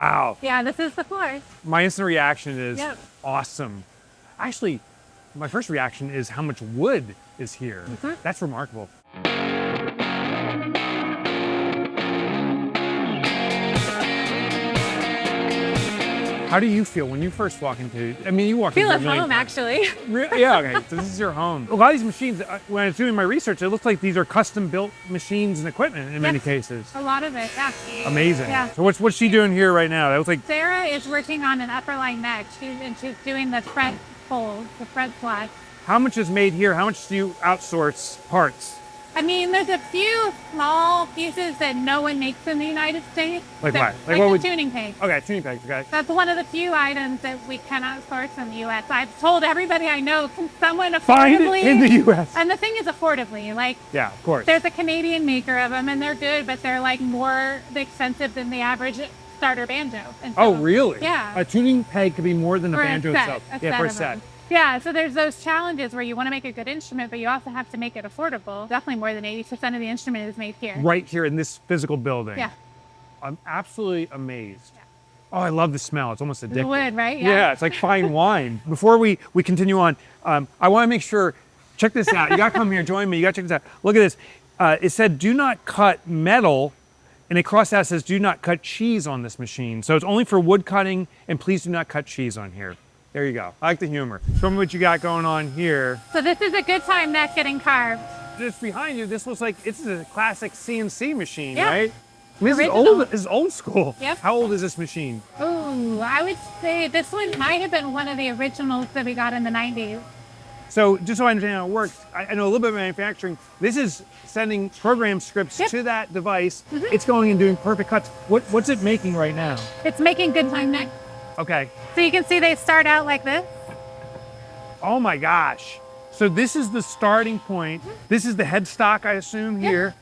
Wow. Yeah, this is the floor. My instant reaction is Yep. awesome. Actually, my first reaction is how much wood is here. That's remarkable. How do you feel when you first walk into, I mean, you walk Feel into at home, actually. Yeah, okay, so this is your home. A lot of these machines, when I was doing my research, it looks like these are custom built machines and equipment in many cases. A lot of it, yeah. Amazing. Yeah. So what's she doing here right now? That looks like, Sarah is working on an upper line neck. She's doing the front fold, the front slot. how much is made here? How much do you outsource parts? I mean, there's a few small pieces that no one makes in the United States. Like what? Like what the would, tuning peg. okay, tuning pegs, okay. That's one of the few items that we cannot source in the U.S. I've told everybody I know, can someone Find affordably? it in the U.S. And the thing is affordably, like, Yeah, of course. there's a Canadian maker of them and they're good, but they're like more expensive than the average starter banjo. And so, Oh, really? Yeah. A tuning peg could be more than a For a banjo set, itself. a Yeah, for a of set. them. Yeah, so there's those challenges where you want to make a good instrument, but you also have to make it affordable. Definitely more than 80% of the instrument is made here. Right here in this physical building. Yeah. I'm absolutely amazed. Oh, I love the smell. It's almost addictive. The wood, right? Yeah, it's like fine wine. Before we continue on, I want to make sure, check this out. You got to come here, join me. You got to check this out. Look at this. It said, do not cut metal. And it crossed out says, do not cut cheese on this machine. So it's only for wood cutting, and please do not cut cheese on here. There you go. I like the humor. Show me what you got going on here. So this is a good time neck getting carved. Just behind you, this looks like it's a classic CNC machine, Yeah. right? I mean, Original. this is old school. Yep. How old is this machine? Ooh, I would say this one might have been one of the originals that we got in the 90s. So just so I understand how it works, I know a little bit of manufacturing. This is sending program scripts to that device. It's going and doing perfect cuts. What's it making right now? It's making good time neck. Okay. So you can see they start out like this. Oh my gosh. So this is the starting point. This is the headstock, I assume, here.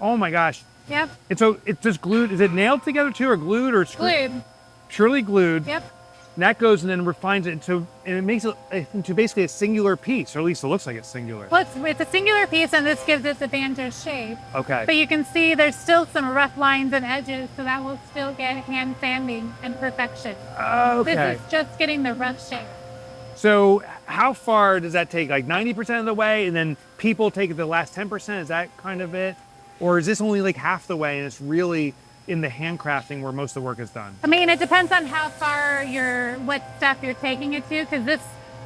Oh my gosh. Yep, And so it's just glued. Is it nailed together too, or glued, or glued. purely glued? Yep. And that goes and then refines it and it makes it into basically a singular piece, or at least it looks like it's singular. Well, it's a singular piece, and this gives it the banjo shape. Okay. But you can see there's still some rough lines and edges, so that will still get hand sanding and perfection. Okay. This is just getting the rough shape. So how far does that take? Like 90% of the way, and then people take the last 10%? Is that kind of it? Or is this only like half the way and it's really in the handcrafting where most of the work is done? I mean, it depends on how far what step you're taking it to, because this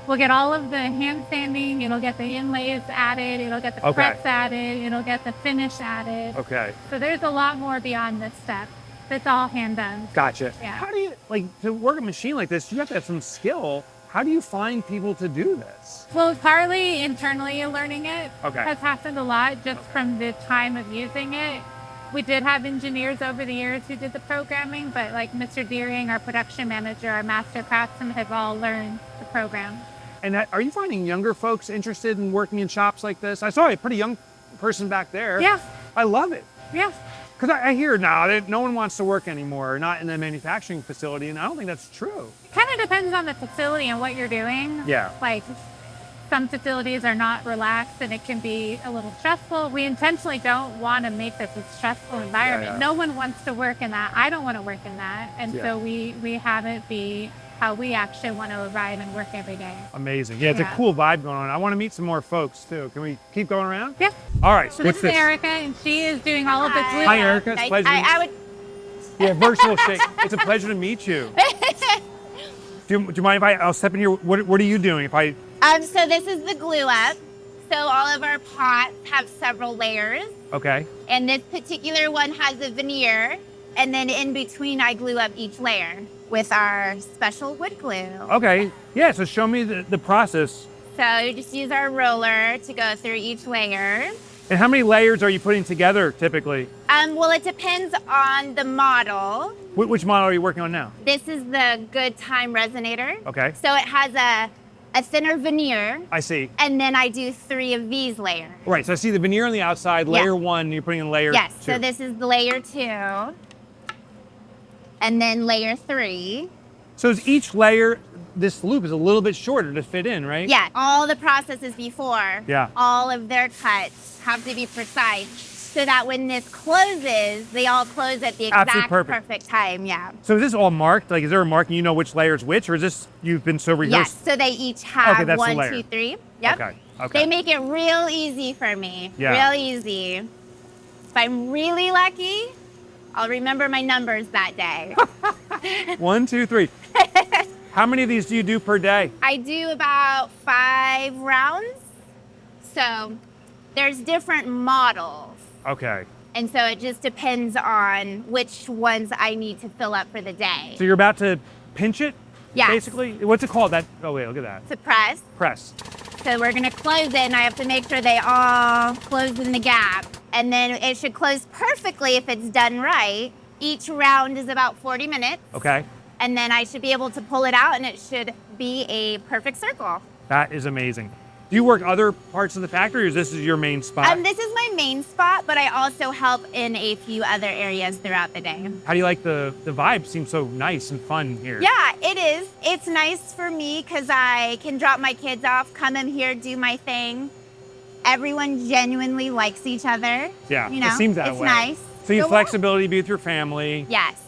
will get all of the hand sanding, it'll get the inlays added, it'll get the frets added, it'll get the finish added. Okay. So there's a lot more beyond this step. It's all hand done. Gotcha. Yeah. How do you, like, to work a machine like this, you have to have some skill. How do you find people to do this? Well, partly internally learning it Okay. has happened a lot just from the time of using it. We did have engineers over the years who did the programming, but like Mr. Deering, our production manager, our master craftsmen have all learned the program. And are you finding younger folks interested in working in shops like this? I saw a pretty young person back there. Yeah. I love it. Yeah. Because I hear now that no one wants to work anymore, not in a manufacturing facility, and I don't think that's true. Kind of depends on the facility and what you're doing. Yeah. Like some facilities are not relaxed and it can be a little stressful. We intentionally don't want to make this a stressful environment. Yeah. No one wants to work in that. I don't want to work in that. And so we have it be how we actually want to arrive and work every day. Amazing. Yeah, it's a cool vibe going on. I want to meet some more folks too. Can we keep going around? Yeah. All right. So this is Erica, and she is doing all of the glue. Hi, Erica. It's a pleasure. I would. Yeah, virtual shake. It's a pleasure to meet you. Do you mind if I'll step in here? What are you doing? So this is the glue up. So all of our pots have several layers. Okay. And this particular one has a veneer. And then in between, I glue up each layer with our special wood glue. Okay. Yeah, so show me the process. So you just use our roller to go through each layer. And how many layers are you putting together typically? Well, it depends on the model. Which model are you working on now? This is the Good Time Resonator. Okay. So it has a thinner veneer. I see. And then I do 3 of these layers. Right, so I see the veneer on the outside, layer 1, you're putting in layer 2. Yes, so this is the layer 2. And then layer 3. So is each layer, this loop is a little bit shorter to fit in, right? Yeah, all the processes before, Yeah. all of their cuts have to be precise. so that when this closes, they all close at the Absolutely exact perfect. time. Yeah. So is this all marked? Like, is there a marking? You know which layer is which, or is this you've been so rehearsed? Yes. So they each have Okay, that's the 1, layer. 2, 3. Yep. Okay. Okay. They make it real easy for me. Yeah. Real easy. If I'm really lucky, I'll remember my numbers that day. 1, 2, 3. How many of these do you do per day? I do about 5 rounds. So there's different models. Okay. And so it just depends on which ones I need to fill up for the day. So you're about to pinch it? Yes. Basically? What's it called? That. Oh, wait, look at that. To press. Press. So we're gonna close it, and I have to make sure they all close in the gap. And then it should close perfectly if it's done right. Each round is about 40 minutes. Okay. And then I should be able to pull it out, and it should be a perfect circle. That is amazing. Do you work other parts of the factory, or is this your main spot? This is my main spot, but I also help in a few other areas throughout the day. How do you like the vibe? Seems so nice and fun here. Yeah, it is. It's nice for me because I can drop my kids off, come in here, do my thing. Everyone genuinely likes each other. Yeah, You know, it seems that it's way. nice. So you have So what? flexibility to be with your family, Yes,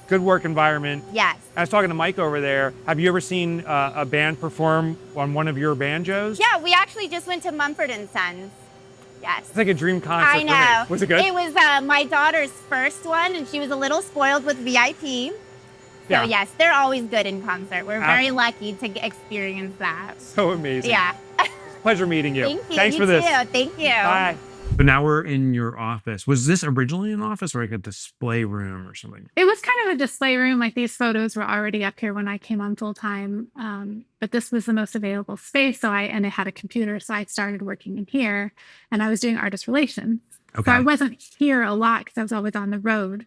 good work environment. yes. I was talking to Mike over there. Have you ever seen a band perform on one of your banjos? Yeah, we actually just went to Mumford & Sons. Yes. It's like a dream concert I for know. me. Was it good? It was my daughter's first one, and she was a little spoiled with VIP. So Yeah. yes, they're always good in concert. We're very lucky to experience that. So amazing. Yeah. Pleasure meeting you. Thank you. Thanks You for this. too. Thank you. Bye. So now we're in your office. Was this originally an office or like a display room or something? It was kind of a display room. Like these photos were already up here when I came on full time. But this was the most available space. And it had a computer. So I started working in here and I was doing artist relations. Okay. So I wasn't here a lot because I was always on the road.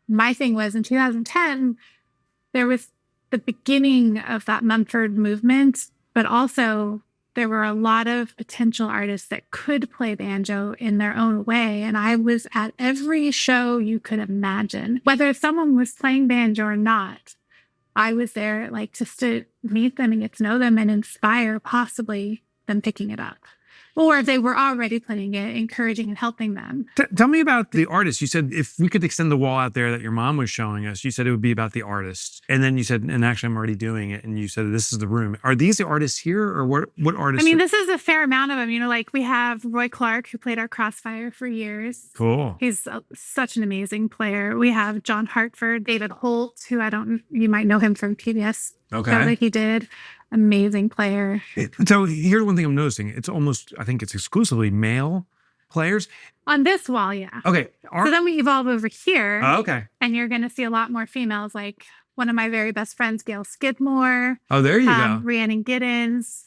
My thing was in 2010, there was the beginning of that Mumford movement, but also there were a lot of potential artists that could play banjo in their own way. And I was at every show you could imagine. Whether someone was playing banjo or not, I was there like just to meet them and get to know them and inspire possibly them picking it up. Or if they were already playing it, encouraging and helping them. Tell me about the artist. You said if we could extend the wall out there that your mom was showing us, you said it would be about the artist. And then you said, and actually I'm already doing it. And you said, this is the room. Are these the artists here or what artists? I mean, this is a fair amount of them. You know, like we have Roy Clark, who played our Crossfire for years. Cool. He's such an amazing player. We have John Hartford, David Holt, who you might know him from PBS. Okay. Show that he did. Amazing player. So here's one thing I'm noticing. It's almost, I think it's exclusively male players. On this wall, yeah. Okay. So then we evolve over here. Oh, okay. And you're going to see a lot more females, like one of my very best friends, Gail Skidmore. Oh, there you go. Rhiannon Giddens.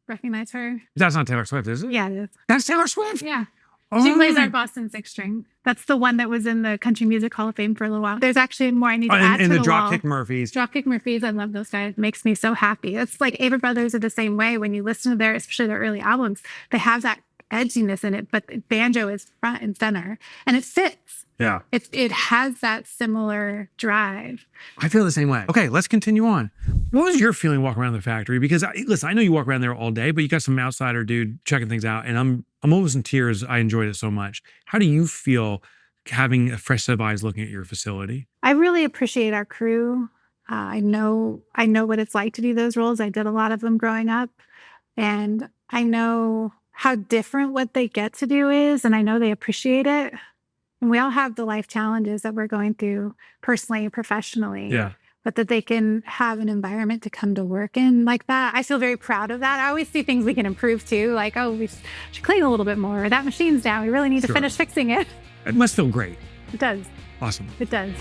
Recognize her? That's not Taylor Swift, is it? Yeah, it is. That's Taylor Swift? Yeah. Oh, She plays our Boston six string. That's the one that was in the Country Music Hall of Fame for a little while. There's actually more I need to add to and the the wall. Dropkick Murphys. Dropkick Murphys, I love those guys. It makes me so happy. It's like Ava Brothers are the same way. When you listen to especially their early albums, they have that edginess in it, but the banjo is front and center, and it fits. Yeah. It has that similar drive. I feel the same way. Okay, let's continue on. What was your feeling walking around the factory? Because listen, I know you walk around there all day, but you got some outsider dude checking things out, and I'm almost in tears. I enjoyed it so much. How do you feel having a fresh set of eyes looking at your facility? I really appreciate our crew. I know what it's like to do those roles. I did a lot of them growing up, and I know how different what they get to do is, and I know they appreciate it. And we all have the life challenges that we're going through personally and professionally. Yeah. But that they can have an environment to come to work in like that. I feel very proud of that. I always see things we can improve too. Like, oh, we should clean a little bit more. Or that machine's down. We really need to finish fixing it. It must feel great. It does. Awesome. It does.